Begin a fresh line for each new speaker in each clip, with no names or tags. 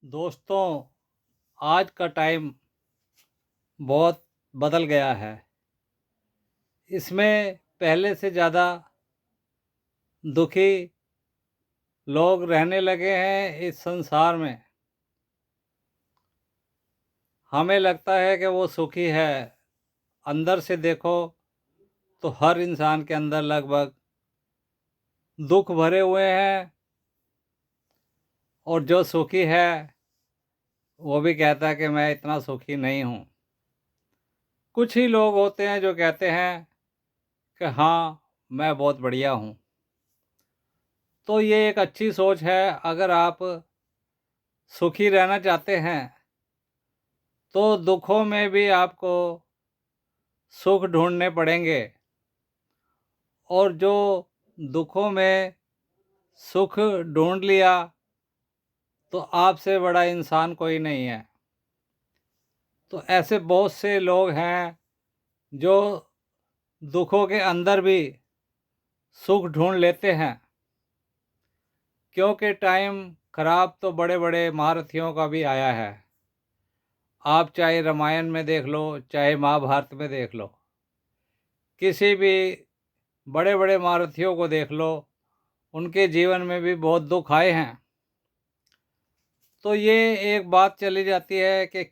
दोस्तों, आज का टाइम बहुत बदल गया है। इसमें पहले से ज़्यादा दुखी लोग रहने लगे हैं इस संसार में। हमें लगता है कि वो सुखी है। अंदर से देखो तो हर इंसान के अंदर लगभग दुख भरे हुए हैं, और जो सुखी है वो भी कहता है कि मैं इतना सुखी नहीं हूँ। कुछ ही लोग होते हैं जो कहते हैं कि हाँ, मैं बहुत बढ़िया हूँ। तो ये एक अच्छी सोच है। अगर आप सुखी रहना चाहते हैं तो दुखों में भी आपको सुख ढूंढने पड़ेंगे, और जो दुखों में सुख ढूंढ लिया तो आपसे बड़ा इंसान कोई नहीं है। तो ऐसे बहुत से लोग हैं जो दुखों के अंदर भी सुख ढूंढ लेते हैं, क्योंकि टाइम खराब तो बड़े बड़े महारथियों का भी आया है। आप चाहे रामायण में देख लो, चाहे महाभारत में देख लो, किसी भी बड़े बड़े महारथियों को देख लो, उनके जीवन में भी बहुत दुख आए हैं। तो ये एक बात चली जाती है कि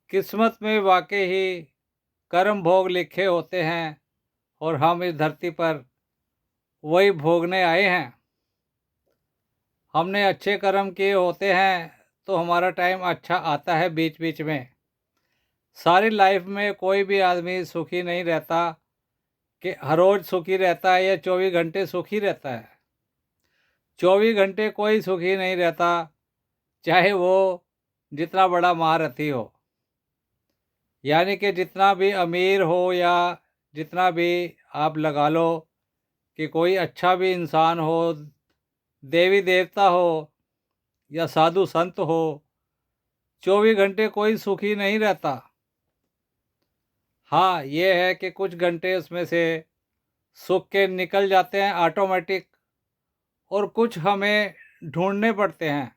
किस्मत में वाकई ही कर्म भोग लिखे होते हैं, और हम इस धरती पर वही भोगने आए हैं। हमने अच्छे कर्म किए होते हैं तो हमारा टाइम अच्छा आता है। बीच बीच में सारी लाइफ में कोई भी आदमी सुखी नहीं रहता कि हर रोज़ सुखी रहता है या 24 घंटे सुखी रहता है। 24 घंटे कोई सुखी नहीं रहता, चाहे वो जितना बड़ा महारथी हो। यानी कि जितना भी अमीर हो या जितना भी आप लगा लो कि कोई अच्छा भी इंसान हो, देवी देवता हो या साधु संत हो, 24 घंटे कोई सुखी नहीं रहता। हाँ, ये है कि कुछ घंटे उसमें से सुख के निकल जाते हैं ऑटोमेटिक, और कुछ हमें ढूंढने पड़ते हैं।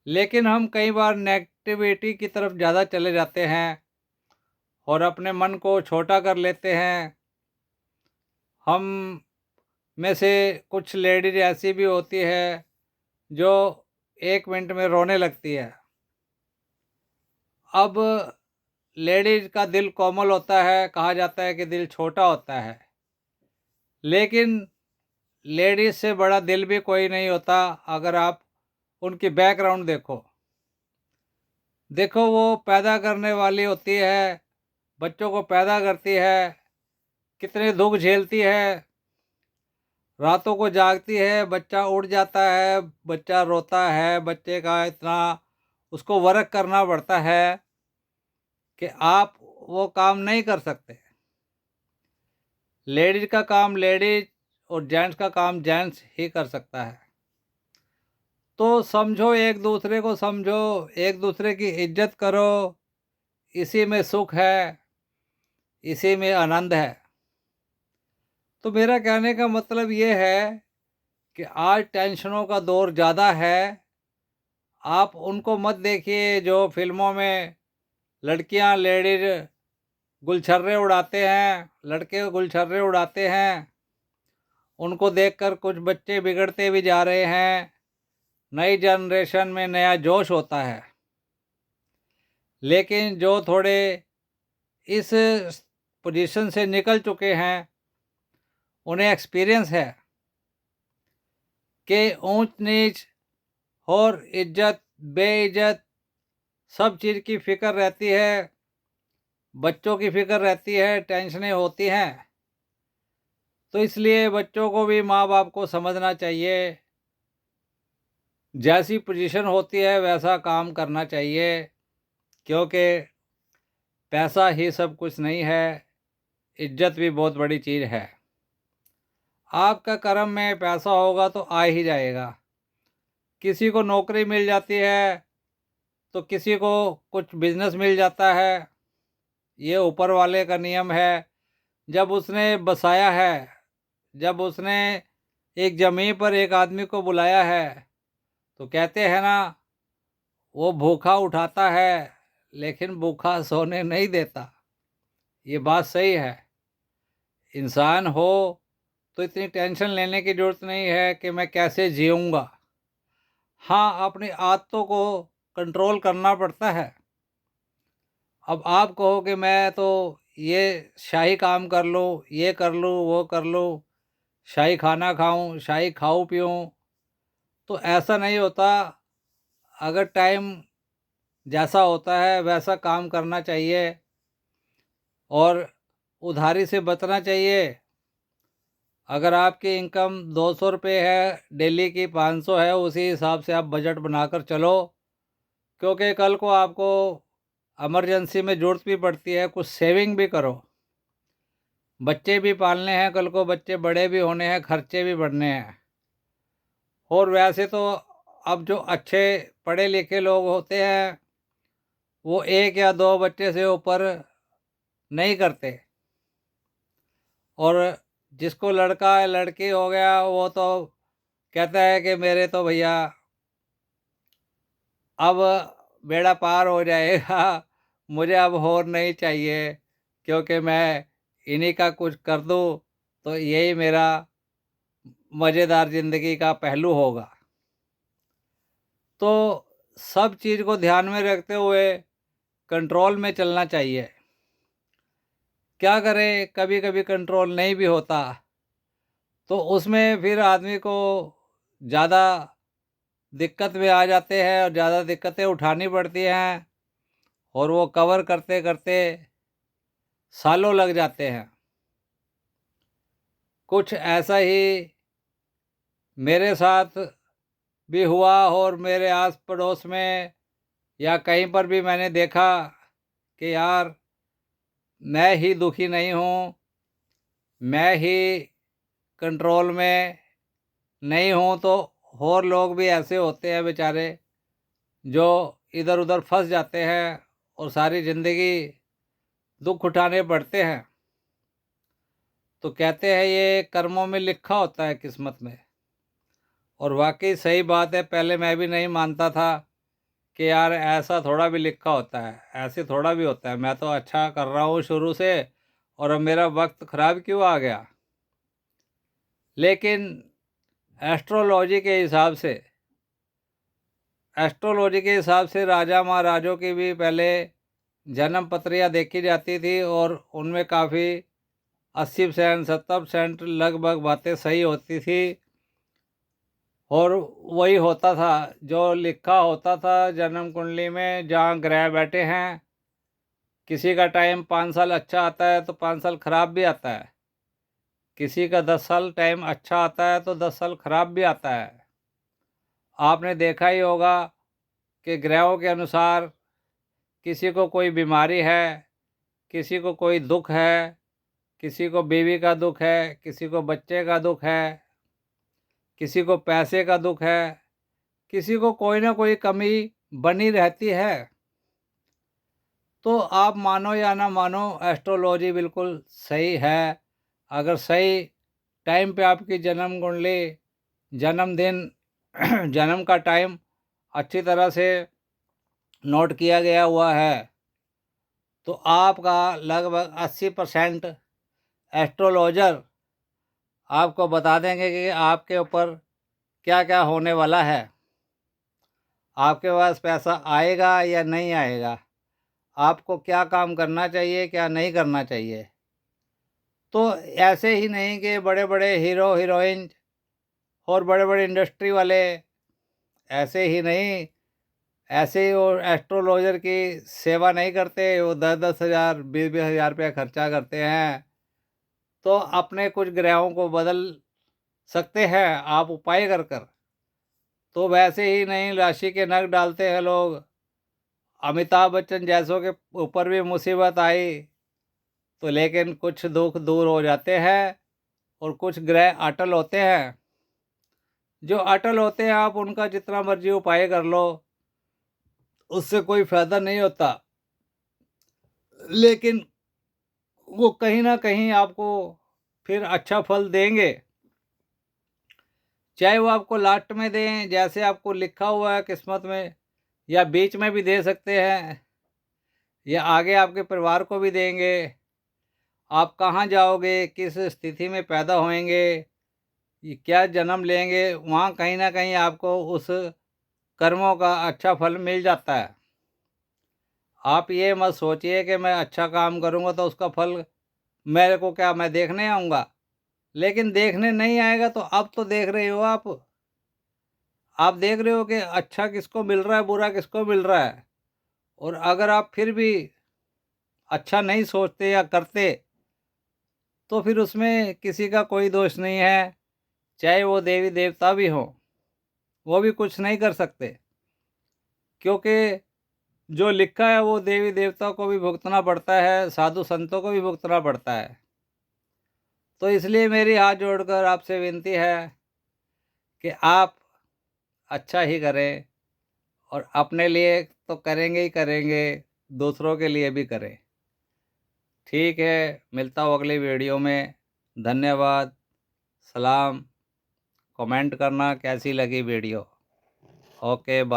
लेकिन हम कई बार नेगेटिविटी की तरफ ज़्यादा चले जाते हैं और अपने मन को छोटा कर लेते हैं। हम में से कुछ लेडीज ऐसी भी होती है जो 1 मिनट में रोने लगती है। अब लेडीज का दिल कोमल होता है, कहा जाता है कि दिल छोटा होता है, लेकिन लेडीज से बड़ा दिल भी कोई नहीं होता। अगर आप उनकी बैकग्राउंड देखो, देखो वो पैदा करने वाली होती है, बच्चों को पैदा करती है, कितने दुख झेलती है, रातों को जागती है, बच्चा उड़ जाता है, बच्चा रोता है, बच्चे का इतना उसको वर्क करना पड़ता है कि आप वो काम नहीं कर सकते। लेडीज का काम लेडीज और जेंट्स का काम जेंट्स ही कर सकता है। तो समझो, एक दूसरे को समझो, एक दूसरे की इज्जत करो। इसी में सुख है, इसी में आनंद है। तो मेरा कहने का मतलब ये है कि आज टेंशनों का दौर ज़्यादा है। आप उनको मत देखिए जो फिल्मों में लड़कियां लेडीज गुलछर्रे उड़ाते हैं, लड़के गुलछर्रे उड़ाते हैं। उनको देखकर कुछ बच्चे बिगड़ते भी जा रहे हैं। नई जनरेशन में नया जोश होता है, लेकिन जो थोड़े इस पोजीशन से निकल चुके हैं, उन्हें एक्सपीरियंस है कि ऊंच नीच और इज्जत बेइज्जत सब चीज़ की फ़िक्र रहती है, बच्चों की फ़िक्र रहती है, टेंशनें होती हैं। तो इसलिए बच्चों को भी माँ बाप को समझना चाहिए, जैसी पोजीशन होती है वैसा काम करना चाहिए, क्योंकि पैसा ही सब कुछ नहीं है, इज्जत भी बहुत बड़ी चीज़ है। आपका कर्म में पैसा होगा तो आ ही जाएगा। किसी को नौकरी मिल जाती है तो किसी को कुछ बिजनेस मिल जाता है। ये ऊपर वाले का नियम है। जब उसने बसाया है, जब उसने एक ज़मीन पर एक आदमी को बुलाया है, तो कहते हैं ना, वो भूखा उठाता है लेकिन भूखा सोने नहीं देता। ये बात सही है। इंसान हो तो इतनी टेंशन लेने की ज़रूरत नहीं है कि मैं कैसे जीऊँगा। हाँ, अपनी आदतों को कंट्रोल करना पड़ता है। अब आप कहो कि मैं तो ये शाही काम कर लूँ, ये कर लूँ, वो कर लूँ, शाही खाना खाऊँ, शाही खाऊँ पीऊँ, तो ऐसा नहीं होता। अगर टाइम जैसा होता है वैसा काम करना चाहिए और उधारी से बचना चाहिए। अगर आपकी इनकम 200 रुपये है, डेली की 500 है, उसी हिसाब से आप बजट बनाकर चलो, क्योंकि कल को आपको इमरजेंसी में ज़रूरत भी पड़ती है। कुछ सेविंग भी करो। बच्चे भी पालने हैं, कल को बच्चे बड़े भी होने हैं, खर्चे भी बढ़ने हैं। और वैसे तो अब जो अच्छे पढ़े लिखे लोग होते हैं वो एक या दो बच्चे से ऊपर नहीं करते। और जिसको लड़का या लड़की हो गया वो तो कहता है कि मेरे तो भैया अब बेड़ा पार हो जाएगा, मुझे अब और नहीं चाहिए, क्योंकि मैं इन्हीं का कुछ कर दूँ तो यही मेरा मज़ेदार ज़िंदगी का पहलू होगा। तो सब चीज़ को ध्यान में रखते हुए कंट्रोल में चलना चाहिए। क्या करें, कभी कभी कंट्रोल नहीं भी होता, तो उसमें फिर आदमी को ज़्यादा दिक्कत में आ जाते हैं और ज़्यादा दिक्कतें उठानी पड़ती हैं, और वो कवर करते करते सालों लग जाते हैं। कुछ ऐसा ही मेरे साथ भी हुआ, और मेरे आस पड़ोस में या कहीं पर भी मैंने देखा कि यार मैं ही दुखी नहीं हूँ, मैं ही कंट्रोल में नहीं हूँ, तो और लोग भी ऐसे होते हैं बेचारे जो इधर उधर फंस जाते हैं और सारी ज़िंदगी दुख उठाने पड़ते हैं। तो कहते हैं ये कर्मों में लिखा होता है, किस्मत में। और वाकई सही बात है। पहले मैं भी नहीं मानता था कि यार ऐसा थोड़ा भी लिखा होता है, ऐसे थोड़ा भी होता है, मैं तो अच्छा कर रहा हूँ शुरू से और अब मेरा वक्त ख़राब क्यों आ गया। लेकिन एस्ट्रोलॉजी के हिसाब से राजा महाराजों की भी पहले जन्म पत्रियाँ देखी जाती थी, और उनमें काफ़ी 80% 70% लगभग बातें सही होती थी। और वही होता था जो लिखा होता था जन्म कुंडली में, जहाँ ग्रह बैठे हैं। किसी का टाइम 5 साल अच्छा आता है तो 5 साल खराब भी आता है, किसी का 10 साल टाइम अच्छा आता है तो 10 साल खराब भी आता है। आपने देखा ही होगा कि ग्रहों के अनुसार किसी को कोई बीमारी है, किसी को कोई दुख है, किसी को बीवी का दुख है, किसी को बच्चे का दुख है, किसी को पैसे का दुख है, किसी को कोई ना कोई कमी बनी रहती है। तो आप मानो या ना मानो, एस्ट्रोलॉजी बिल्कुल सही है। अगर सही टाइम पे आपकी जन्म कुंडली, जन्मदिन जन्म का टाइम अच्छी तरह से नोट किया गया हुआ है, तो आपका लगभग 80% एस्ट्रोलॉजर आपको बता देंगे कि आपके ऊपर क्या क्या होने वाला है, आपके पास पैसा आएगा या नहीं आएगा, आपको क्या काम करना चाहिए, क्या नहीं करना चाहिए। तो ऐसे ही नहीं कि बड़े बड़े हीरो हीरोइन और बड़े बड़े इंडस्ट्री वाले, ऐसे ही नहीं, ऐसे ही वो एस्ट्रोलॉजर की सेवा नहीं करते। वो 10-10 हज़ार 20-20 हज़ार रुपया खर्चा करते हैं, तो अपने कुछ ग्रहों को बदल सकते हैं आप उपाय कर कर। तो वैसे ही नहीं, राशि के नग डालते हैं लोग। अमिताभ बच्चन जैसों के ऊपर भी मुसीबत आई तो लेकिन कुछ दुख दूर हो जाते हैं, और कुछ ग्रह अटल होते हैं। जो अटल होते हैं आप उनका जितना मर्जी उपाय कर लो, उससे कोई फायदा नहीं होता। लेकिन वो कहीं ना कहीं आपको फिर अच्छा फल देंगे। चाहे वो आपको लास्ट में दें जैसे आपको लिखा हुआ है किस्मत में, या बीच में भी दे सकते हैं, या आगे आपके परिवार को भी देंगे। आप कहाँ जाओगे, किस स्थिति में पैदा होएँगे, ये क्या जन्म लेंगे, वहाँ कहीं न कहीं आपको उस कर्मों का अच्छा फल मिल जाता है। आप ये मत सोचिए कि मैं अच्छा काम करूँगा तो उसका फल मेरे को क्या, मैं देखने आऊँगा। लेकिन देखने नहीं आएगा तो अब तो देख रहे हो आप। आप देख रहे हो कि अच्छा किसको मिल रहा है, बुरा किसको मिल रहा है। और अगर आप फिर भी अच्छा नहीं सोचते या करते, तो फिर उसमें किसी का कोई दोष नहीं है, चाहे वो देवी-देवता भी हों, वो भी कुछ नहीं कर सकते। क्योंकि जो लिखा है वो देवी-देवता को भी भुगतना पड़ता है, साधु-संतों को भी भुगतना पड़ता है। तो इसलिए मेरी हाथ जोड़कर आपसे विनती है कि आप अच्छा ही करें, और अपने लिए तो करेंगे ही करेंगे, दूसरों के लिए भी करें। ठीक है, मिलता हूँ अगली वीडियो में। धन्यवाद, सलाम, कमेंट करना कैसी लगी वीडियो। Okay, bye.